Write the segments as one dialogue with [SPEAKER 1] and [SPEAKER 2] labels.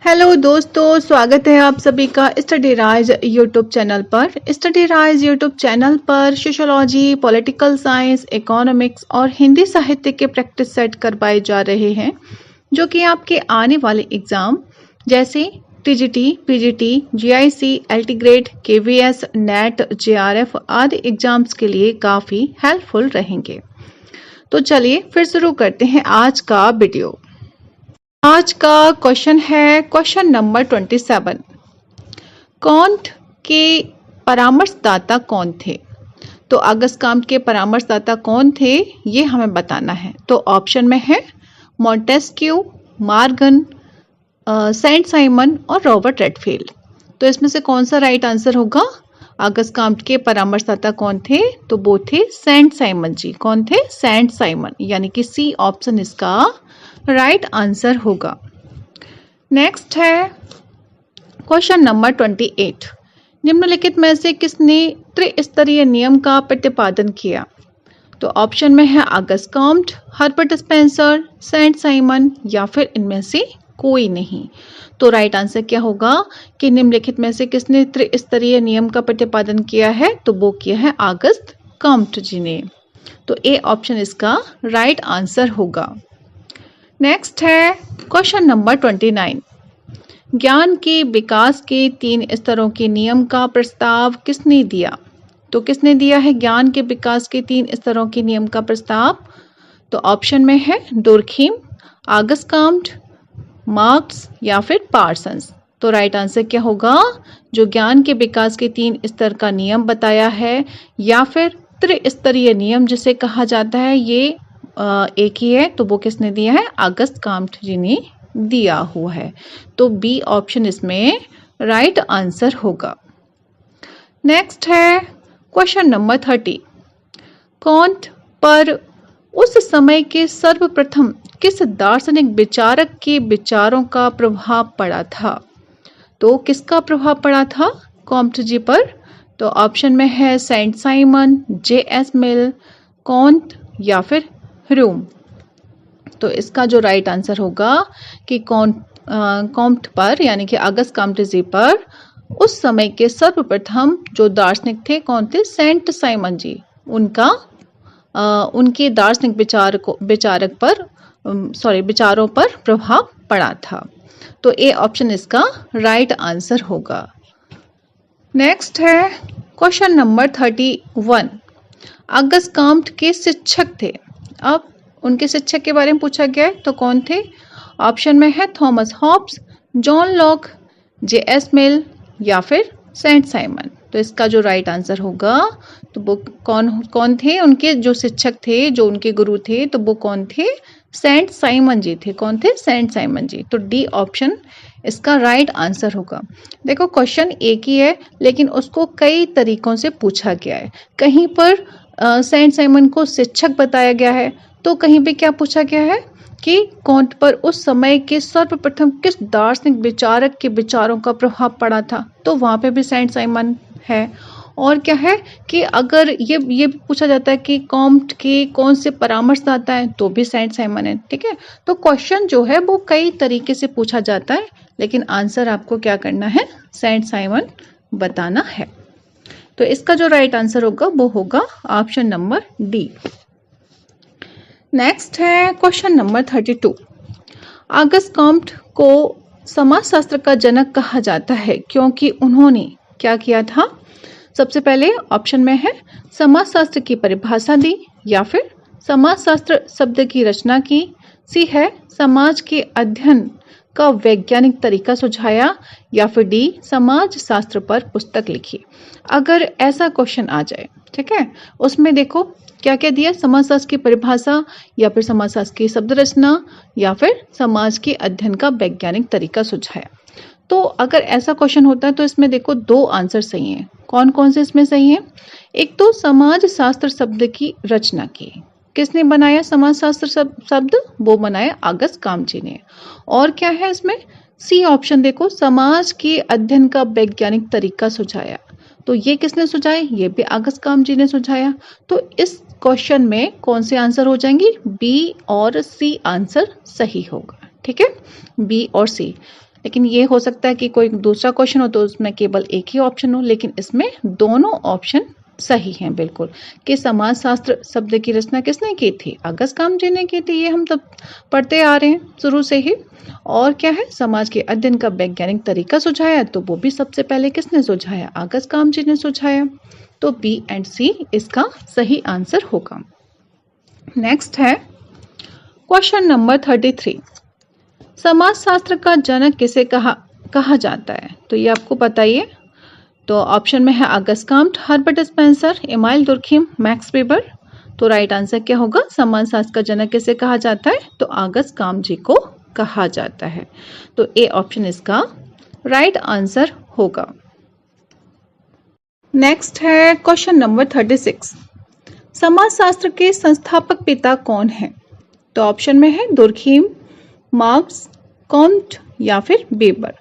[SPEAKER 1] Hello दोस्तों, स्वागत है आप सभी का स्टडी राइज यूट्यूब चैनल पर। स्टडी राइज यूट्यूब चैनल पर सोशियोलॉजी, पॉलिटिकल साइंस, इकोनॉमिक्स और हिंदी साहित्य के प्रैक्टिस सेट करवाए जा रहे हैं, जो कि आपके आने वाले एग्जाम जैसे TGT, PGT, GIC, LT grade, KVS, net, JRF आदि एग्जाम्स के लिए काफ़ी हेल्पफुल रहेंगे। तो चलिए फिर शुरू करते हैं आज का वीडियो। आज का क्वेश्चन है क्वेश्चन नंबर 27। कॉन्ट के परामर्शदाता कौन थे? तो अगस्त काम्ट के परामर्शदाता कौन थे ये हमें बताना है। तो ऑप्शन में है मॉन्टेस्क्यू, मार्गन, सेंट साइमन और रॉबर्ट रेडफील्ड। तो इसमें से कौन सा राइट आंसर होगा? अगस्त काम्ट के परामर्शदाता कौन थे? तो वो थे सेंट साइमन जी। कौन थे? सेंट साइमन, यानी कि सी ऑप्शन इसका राइट आंसर होगा। नेक्स्ट है क्वेश्चन नंबर 28। निम्नलिखित में से किसने त्रिस्तरीय नियम का प्रतिपादन किया? तो ऑप्शन में है August Comte, Herbert Spencer, Saint Simon या फिर इनमें से कोई नहीं। तो राइट आंसर क्या होगा कि निम्नलिखित में से किसने त्रिस्तरीय नियम का प्रतिपादन किया है? तो वो किया है अगस्त काम्ट जी ने। तो ए ऑप्शन इसका राइट आंसर होगा। नेक्स्ट है क्वेश्चन नंबर 29। ज्ञान के विकास के 3 स्तरों के नियम का प्रस्ताव किसने दिया? तो किसने दिया है ज्ञान के विकास के 3 स्तरों के नियम का प्रस्ताव? तो ऑप्शन में है डुर्खीम, अगस्त काम्ट, मार्क्स या फिर पार्सन्स। तो राइट आंसर क्या होगा? जो ज्ञान के विकास के 3 स्तर का नियम बताया है या फिर त्रिस्तरीय नियम जिसे कहा जाता है, ये एक ही है। तो वो किसने दिया है? अगस्त काम्ट जी ने दिया हुआ है। तो बी ऑप्शन इसमें राइट आंसर होगा। नेक्स्ट है क्वेश्चन नंबर 30। कॉन्ट पर उस समय के सर्वप्रथम किस दार्शनिक विचारक के विचारों का प्रभाव पड़ा था? तो किसका प्रभाव पड़ा था कॉन्ट जी पर? तो ऑप्शन में है Saint Simon, J S. Mill, Comte या फिर ह्यूम। तो इसका जो राइट आंसर होगा कि कॉन्ट पर यानी कि अगस्त काम्ट जी पर उस समय के सर्वप्रथम जो दार्शनिक थे कौन थे? सेंट साइमन जी। उनके दार्शनिक विचारों पर प्रभाव पड़ा था। तो ए ऑप्शन इसका राइट आंसर होगा। नेक्स्ट है क्वेश्चन नंबर 31। अगस्त काम्ट के शिक्षक थे। अब उनके शिक्षक के बारे में पूछा गया है, तो कौन थे? ऑप्शन में है Thomas Hobbes, John Locke, J S. Mill या फिर सेंट साइमन। तो इसका जो राइट आंसर होगा तो वो कौन थे? उनके जो शिक्षक थे, जो उनके गुरु थे, तो वो कौन थे? सेंट साइमन जी थे। कौन थे? सेंट साइमन जी। तो डी ऑप्शन इसका राइट आंसर होगा। देखो क्वेश्चन एक ही है लेकिन उसको कई तरीकों से पूछा गया है। कहीं पर सेंट साइमन को शिक्षक बताया गया है, तो कहीं पे क्या पूछा गया है कि कॉन्ट पर उस समय के सर्वप्रथम किस दार्शनिक विचारक के विचारों का प्रभाव पड़ा था, तो वहां पे भी सेंट साइमन है। और क्या है कि अगर ये पूछा जाता है कि कॉन्ट के कौन से परामर्शदाता है, तो भी सेंट साइमन है। ठीक है, तो क्वेश्चन जो है वो कई तरीके से पूछा जाता है, लेकिन आंसर आपको क्या करना है? सेंट साइमन बताना है। तो इसका जो राइट आंसर होगा वो होगा ऑप्शन नंबर डी। नेक्स्ट है क्वेश्चन नंबर 32। अगस्त काम्ट को समाजशास्त्र का जनक कहा जाता है क्योंकि उन्होंने क्या किया था? सबसे पहले ऑप्शन में है समाजशास्त्र की परिभाषा दी, या फिर समाजशास्त्र शब्द की रचना की, सी है समाज के अध्ययन का वैज्ञानिक तरीका सुझाया, या फिर डी समाज शास्त्र पर पुस्तक लिखी। अगर ऐसा क्वेश्चन आ जाए, ठीक है, उसमें देखो क्या क्या दिया? समाजशास्त्र की परिभाषा, या फिर समाजशास्त्र की शब्द रचना, या फिर समाज के अध्ययन का वैज्ञानिक तरीका सुझाया। तो अगर ऐसा क्वेश्चन होता है तो इसमें देखो 2 आंसर सही हैं। कौन कौन से इसमें सही है? एक तो समाज शास्त्र शब्द की रचना की। किसने बनाया समाज शास्त्र शब्द? वो बनाया अगस्त काम्ट जी ने। और क्या है इसमें? सी ऑप्शन देखो, समाज के अध्ययन का वैज्ञानिक तरीका सुझाया। तो ये किसने सुझाया? ये भी अगस्त काम्ट जी ने सुझाया। तो इस क्वेश्चन में कौन से आंसर हो जाएंगे? बी और सी आंसर सही होगा। ठीक है, बी और सी। लेकिन ये हो सकता है कि कोई दूसरा क्वेश्चन हो तो उसमें केवल एक ही ऑप्शन हो, लेकिन इसमें दोनों ऑप्शन सही हैं बिल्कुल। कि समाजशास्त्र शब्द की रचना किसने की थी? अगस्त कामजी ने की थी, ये हम तब पढ़ते आ रहे हैं शुरू से ही। और क्या है, समाज के अध्ययन का वैज्ञानिक तरीका सुझाया, तो वो भी सबसे पहले किसने सुझाया? अगस्त कामजी ने सुझाया। तो बी एंड सी इसका सही आंसर होगा। नेक्स्ट है क्वेश्चन नंबर 33। समाजशास्त्र का जनक किसे कहा जाता है? तो ये आपको बताइए। तो ऑप्शन में है August Comte, Herbert Spencer, Emile Durkheim, Max Weber. तो राइट आंसर क्या होगा? समाजशास्त्र का जनक किसे कहा जाता है? तो अगस्त काम्ट जी को कहा जाता है। तो ए ऑप्शन इसका राइट आंसर होगा। नेक्स्ट है क्वेश्चन नंबर 36। समाजशास्त्र के संस्थापक पिता कौन है? तो ऑप्शन में है दुर्खिम, मार्क्स, कॉम्ट या फिर वेबर।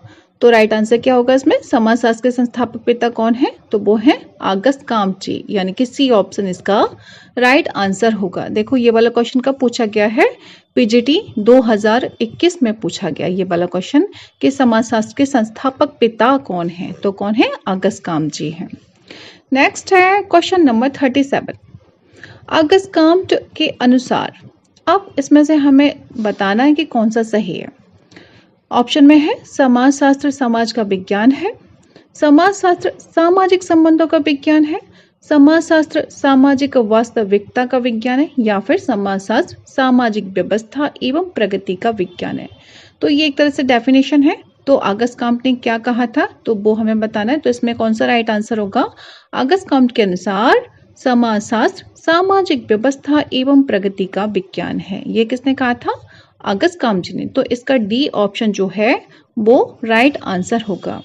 [SPEAKER 1] तो राइट आंसर क्या होगा इसमें? समाजशास्त्र के संस्थापक पिता कौन है? तो वो है अगस्त काम्ट जी, यानी कि सी ऑप्शन इसका राइट आंसर होगा। देखो ये वाला क्वेश्चन कब पूछा गया है? पीजीटी 2021 में पूछा गया ये वाला क्वेश्चन कि समाजशास्त्र के संस्थापक पिता कौन है? तो कौन है? अगस्त काम्ट जी है। नेक्स्ट है क्वेश्चन नंबर 37। अगस्त काम्ट के अनुसार, अब इसमें से हमें बताना है कि कौन सा सही है। ऑप्शन में है समाजशास्त्र समाज का विज्ञान है, समाजशास्त्र सामाजिक संबंधों का विज्ञान है, समाजशास्त्र सामाजिक वास्तविकता का विज्ञान है, या फिर समाजशास्त्र सामाजिक व्यवस्था एवं प्रगति का विज्ञान है। तो ये एक तरह से डेफिनेशन है। तो अगस्त काम्ट ने क्या कहा था तो वो हमें बताना है। तो इसमें कौन सा राइट आंसर होगा? अगस्त काम्ट के अनुसार समाजशास्त्र सामाजिक व्यवस्था एवं प्रगति का विज्ञान है। ये किसने कहा था? अगस्त काम्ट जी ने। तो इसका डी ऑप्शन जो है वो राइट आंसर होगा।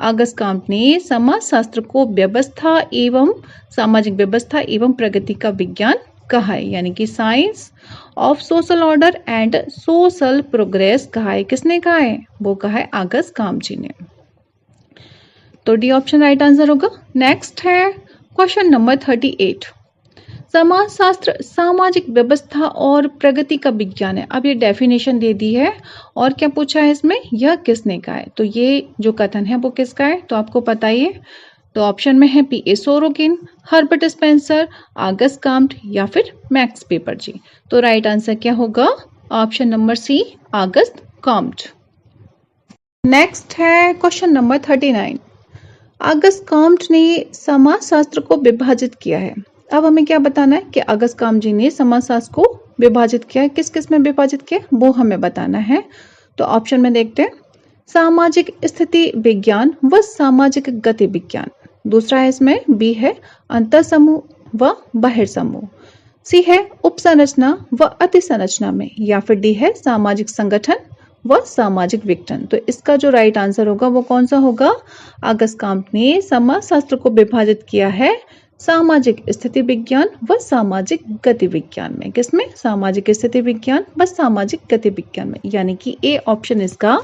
[SPEAKER 1] अगस्त काम्ट ने समाजशास्त्र को व्यवस्था एवं सामाजिक व्यवस्था एवं प्रगति का विज्ञान कहा है, यानी कि science of social order and social progress कहा है। किसने कहा है? वो कहा है अगस्त काम्ट जी ने। तो डी ऑप्शन राइट आंसर होगा। नेक्स्ट है क्वेश्चन नंबर 38। समाजशास्त्र सामाजिक व्यवस्था और प्रगति का विज्ञान है। अब ये डेफिनेशन दे दी है और क्या पूछा है इसमें? यह किसने कहा है? तो ये जो कथन है वो किसका है? तो आपको बताइए। तो ऑप्शन में है P A Sorokin, Herbert Spencer, August Comte या फिर मैक्स वेबर जी। तो राइट आंसर क्या होगा? ऑप्शन नंबर सी अगस्त काम्ट। नेक्स्ट है क्वेश्चन नंबर 39। अगस्त काम्ट ने समाजशास्त्र को विभाजित किया है। अब हमें क्या बताना है कि अगस्त काम्ट जी ने समाजशास्त्र को विभाजित किया है। किस किस में विभाजित किया वो हमें बताना है। तो ऑप्शन में देखते हैं सामाजिक स्थिति विज्ञान व सामाजिक गति विज्ञान। दूसरा है इसमें बी है अंतर समूह व बहिर्समूह। सी है उपसंरचना व अतिसंरचना में, या फिर डी है सामाजिक संगठन व सामाजिक विघटन। तो इसका जो राइट आंसर होगा वो कौन सा होगा? अगस्त काम्ट ने समाजशास्त्र को विभाजित किया है सामाजिक स्थिति विज्ञान व सामाजिक गति विज्ञान में। किसमें? सामाजिक स्थिति विज्ञान व सामाजिक गति विज्ञान में, यानी कि ए ऑप्शन इसका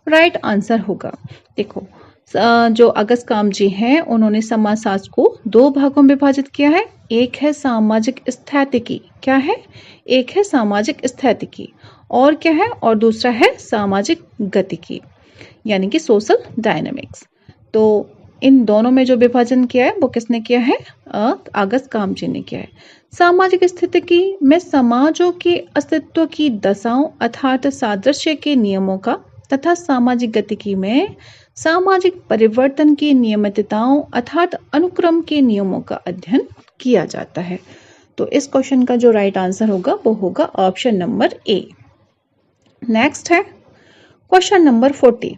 [SPEAKER 1] राइट आंसर होगा। देखो जो अगस्त काम्ट जी हैं उन्होंने समाजशास्त्र को दो भागों में विभाजित किया है। एक है सामाजिक स्थैतिकी, क्या है? एक है सामाजिक स्थैतिकी और क्या है? और दूसरा है सामाजिक गतिकी, यानी कि सोशल डायनामिक्स। तो इन दोनों में जो विभाजन किया है वो किसने किया है? अगस्त काम्ट जी ने किया है। सामाजिक स्थितिकी में समाजों के अस्तित्व की दशाओं अर्थात सादृश्य के नियमों का, तथा सामाजिक गतिकी में सामाजिक परिवर्तन की नियमितताओं अर्थात अनुक्रम के नियमों का अध्ययन किया जाता है। तो इस क्वेश्चन का जो राइट आंसर होगा वो होगा ऑप्शन नंबर ए। नेक्स्ट है क्वेश्चन नंबर 40।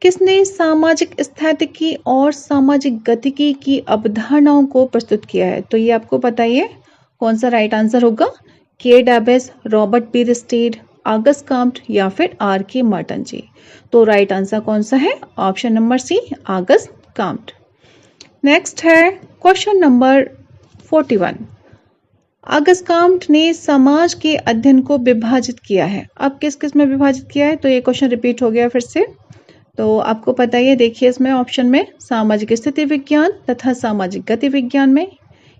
[SPEAKER 1] किसने सामाजिक स्थैतिकी और सामाजिक गतिकी की अवधारणाओं को प्रस्तुत किया है? तो ये आपको बताइए कौन सा राइट आंसर होगा? के डैबेस, रॉबर्ट पीरस्टेड, अगस्त काम्ट या फिर आर के मार्टन जी। तो राइट आंसर कौन सा है? ऑप्शन नंबर सी अगस्त काम्ट। नेक्स्ट है क्वेश्चन नंबर 41। अगस्त काम्ट ने समाज के अध्ययन को विभाजित किया है। अब किस किस में विभाजित किया है? तो ये क्वेश्चन रिपीट हो गया फिर से। तो आपको बताइए, देखिए इसमें ऑप्शन में सामाजिक स्थिति विज्ञान तथा सामाजिक गति विज्ञान में,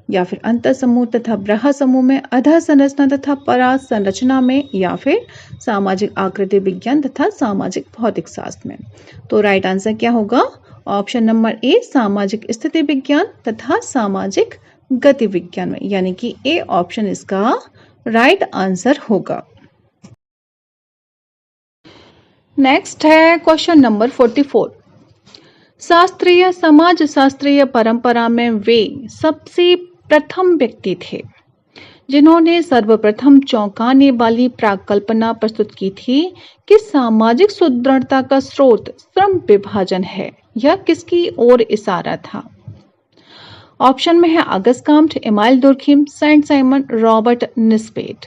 [SPEAKER 1] या फिर अंतर समूह तथा बृहद समूह में, अधः संरचना तथा पराह संरचना में, या फिर सामाजिक आकृति विज्ञान तथा सामाजिक भौतिक शास्त्र में। तो राइट आंसर क्या होगा? ऑप्शन नंबर ए, सामाजिक स्थिति विज्ञान तथा सामाजिक गति विज्ञान में, यानी कि ए ऑप्शन इसका राइट आंसर होगा। नेक्स्ट है क्वेश्चन नंबर 44। शास्त्रीय समाज शास्त्रीय परंपरा में वे सबसे प्रथम व्यक्ति थे जिन्होंने सर्वप्रथम चौंकाने वाली प्राकल्पना प्रस्तुत की थी कि सामाजिक सुदृढ़ता का स्रोत श्रम विभाजन है। यह किसकी ओर इशारा था? ऑप्शन में है August Comte, Emile Durkheim, Saint Simon, Robert Nisbet.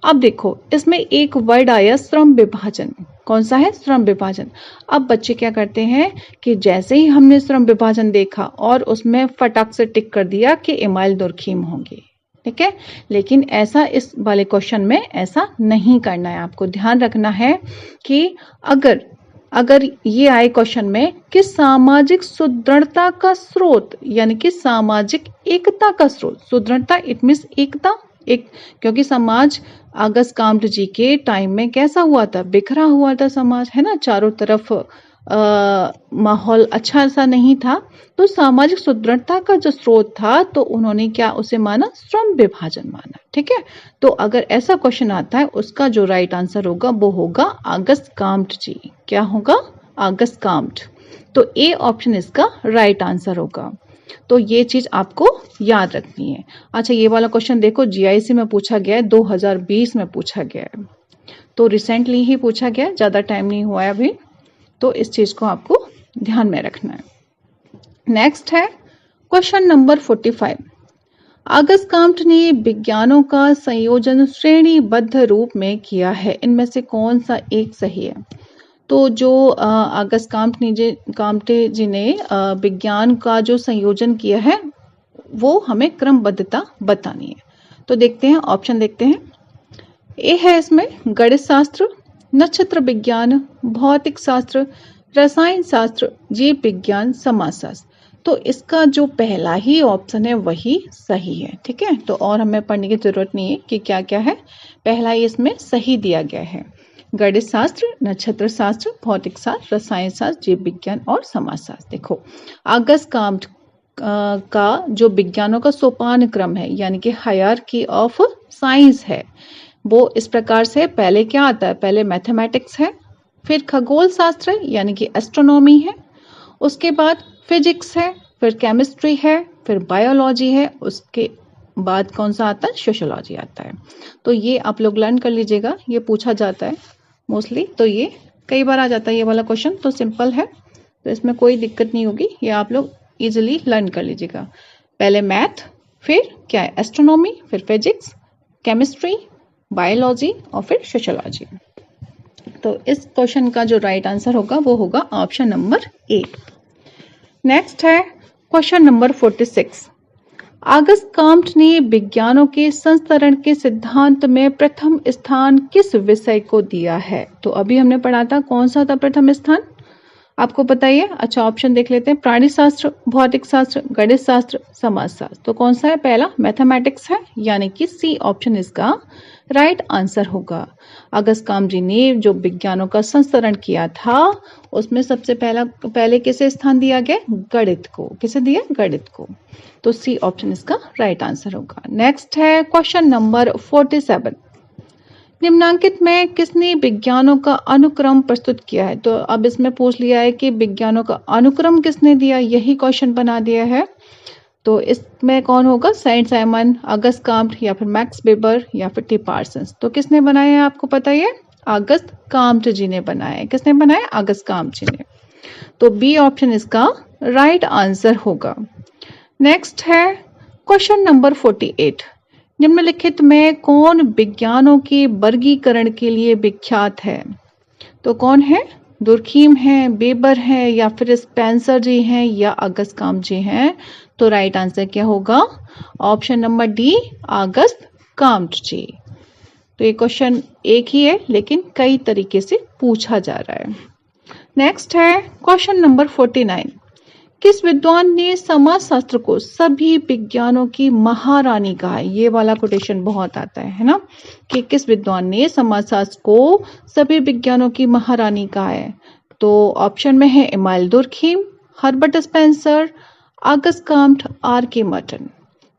[SPEAKER 1] अब देखो इसमें एक वर्ड आया श्रम विभाजन। कौन सा है? श्रम विभाजन। अब बच्चे क्या करते हैं कि जैसे ही हमने श्रम विभाजन देखा और उसमें फटाक से टिक कर दिया कि एमाइल दुर्खिम होंगे, ठीक है। लेकिन ऐसा इस वाले क्वेश्चन में ऐसा नहीं करना है। आपको ध्यान रखना है कि अगर ये आए क्वेश्चन में कि सामाजिक सुदृढ़ता का स्रोत, यानी कि सामाजिक एकता का स्रोत, सुदृढ़ता इट मीन्स एकता, क्योंकि समाज अगस्त काम्ट जी के टाइम में कैसा हुआ था? बिखरा हुआ था समाज, है ना, चारों तरफ माहौल अच्छा सा नहीं था। तो सामाजिक सुदृढ़ता का जो स्रोत था तो उन्होंने क्या उसे माना? श्रम विभाजन माना, ठीक है। तो अगर ऐसा क्वेश्चन आता है उसका जो राइट आंसर होगा वो होगा अगस्त काम्ट जी। क्या होगा? अगस्त काम्ट। तो ए ऑप्शन इसका राइट आंसर होगा। तो ये चीज आपको याद रखनी है। अच्छा, ये वाला क्वेश्चन देखो जीआईसी में पूछा गया है, 2020 में पूछा गया है, तो रिसेंटली ही पूछा गया, ज्यादा टाइम नहीं हुआ है अभी। तो इस चीज को आपको ध्यान में रखना है। नेक्स्ट है क्वेश्चन नंबर 45। अगस्त काम्ट ने विज्ञानों का संयोजन श्रेणीबद्ध रूप में किया है, इनमें से कौन सा एक सही है? तो जो अगस्त काम्टे जी ने विज्ञान का जो संयोजन किया है वो हमें क्रमबद्धता बतानी है। तो देखते हैं, ऑप्शन देखते हैं। ए है इसमें गणित शास्त्र, नक्षत्र विज्ञान, भौतिक शास्त्र, रसायन शास्त्र, जीव विज्ञान, समाजशास्त्र। तो इसका जो पहला ही ऑप्शन है वही सही है, ठीक है। तो और हमें पढ़ने की जरूरत नहीं है कि क्या क्या है, पहला ही इसमें सही दिया गया है। गणित शास्त्र, नक्षत्र शास्त्र, भौतिक शास्त्र, रसायन शास्त्र, जीव विज्ञान और समाजशास्त्र। देखो अगस्त काम्ट का जो विज्ञानों का सोपान क्रम है, यानी कि हायरार्की ऑफ साइंस है, वो इस प्रकार से पहले क्या आता है? पहले मैथमेटिक्स है, फिर खगोल शास्त्र है यानी कि एस्ट्रोनॉमी है, उसके बाद फिजिक्स है, फिर केमिस्ट्री है, फिर बायोलॉजी है, उसके बाद कौन सा आता है? सोशियोलॉजी आता है। तो ये आप लोग लर्न कर लीजिएगा, ये पूछा जाता है मोस्टली, तो ये कई बार आ जाता है ये वाला क्वेश्चन, तो सिंपल है, तो इसमें कोई दिक्कत नहीं होगी, ये आप लोग इजिली लर्न कर लीजिएगा। पहले मैथ, फिर क्या है? एस्ट्रोनॉमी, फिर फिजिक्स, केमिस्ट्री, बायोलॉजी और फिर सोशियोलॉजी। तो इस क्वेश्चन का जो राइट आंसर होगा वो होगा ऑप्शन नंबर ए। नेक्स्ट है क्वेश्चन नंबर 46। अगस्त काम्ट ने विज्ञानों के संस्तरण के सिद्धांत में प्रथम स्थान किस विषय को दिया है? तो अभी हमने पढ़ा था, कौन सा था प्रथम स्थान? आपको बताइए। अच्छा, ऑप्शन देख लेते हैं। प्राणी शास्त्र, भौतिक शास्त्र, गणित शास्त्र, समाज शास्त्र। तो कौन सा है? पहला मैथमेटिक्स है, यानी कि सी ऑप्शन इसका राइट आंसर होगा। अगस्त काम्ट जी ने जो विज्ञानों का संस्तरण किया था उसमें सबसे पहले किसे स्थान दिया गया? गणित को। किसे दिया? गणित को। तो सी ऑप्शन इसका राइट आंसर होगा। नेक्स्ट है क्वेश्चन नंबर 47। निम्नांकित में किसने विज्ञानों का अनुक्रम प्रस्तुत किया है? तो अब इसमें पूछ लिया है कि विज्ञानों का अनुक्रम किसने दिया, यही क्वेश्चन बना दिया है। तो इसमें कौन होगा? सेंट साइमन, अगस्त काम्ट या फिर मैक्स वेबर या फिर टी पार्सन्स। तो किसने बनाया है आपको पता है? अगस्त काम्ट जी ने बनाया है। किसने बनाया? अगस्त काम्ट जी ने। तो बी ऑप्शन इसका राइट आंसर होगा। नेक्स्ट है क्वेश्चन नंबर 48। निम्नलिखित में कौन विज्ञानों के वर्गीकरण के लिए विख्यात है? तो कौन है? दुर्खीम है, वेबर है या फिर स्पेंसर जी हैं या अगस्त काम्ट जी हैं? तो राइट आंसर क्या होगा? ऑप्शन नंबर डी, अगस्त काम्ट जी। तो ये क्वेश्चन एक ही है लेकिन कई तरीके से पूछा जा रहा है। नेक्स्ट है क्वेश्चन नंबर 49। किस विद्वान ने समाजशास्त्र को सभी विज्ञानों की महारानी कहा है? ये वाला कोटेशन बहुत आता है ना, कि किस विद्वान ने समाजशास्त्र को सभी विज्ञानों की महारानी कहा है? तो ऑप्शन में है Emile Durkheim, Herbert Spencer, Auguste Comte, R K Merton.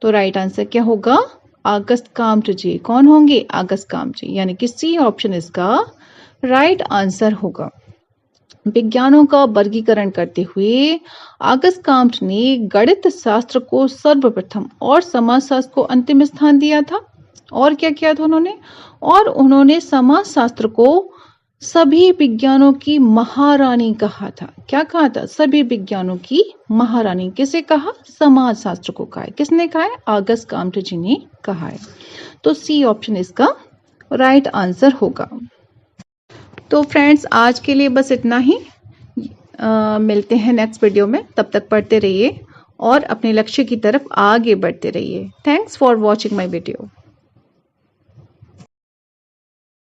[SPEAKER 1] तो राइट आंसर क्या होगा? Auguste Comte ji. कौन होंगे? ऑगस्ट काम्ट जी, यानी कि सी ऑप्शन इसका राइट आंसर होगा। विज्ञानों का वर्गीकरण करते हुए ऑगस्ट काम्ट ने गणित शास्त्र को सर्वप्रथम और समाजशास्त्र को अंतिम स्थान दिया था। और क्या किया था उन्होंने? और उन्होंने समाजशास्त्र को सभी विज्ञानों की महारानी कहा था। क्या कहा था? सभी विज्ञानों की महारानी। किसे कहा? समाजशास्त्र को कहा है। किसने कहा है? ऑगस्ट काम्ट जी ने कहा है। तो सी ऑप्शन इसका राइट आंसर होगा। तो फ्रेंड्स, आज के लिए बस इतना ही। मिलते हैं नेक्स्ट वीडियो में। तब तक पढ़ते रहिए और अपने लक्ष्य की तरफ आगे बढ़ते रहिए। Thanks for watching my video.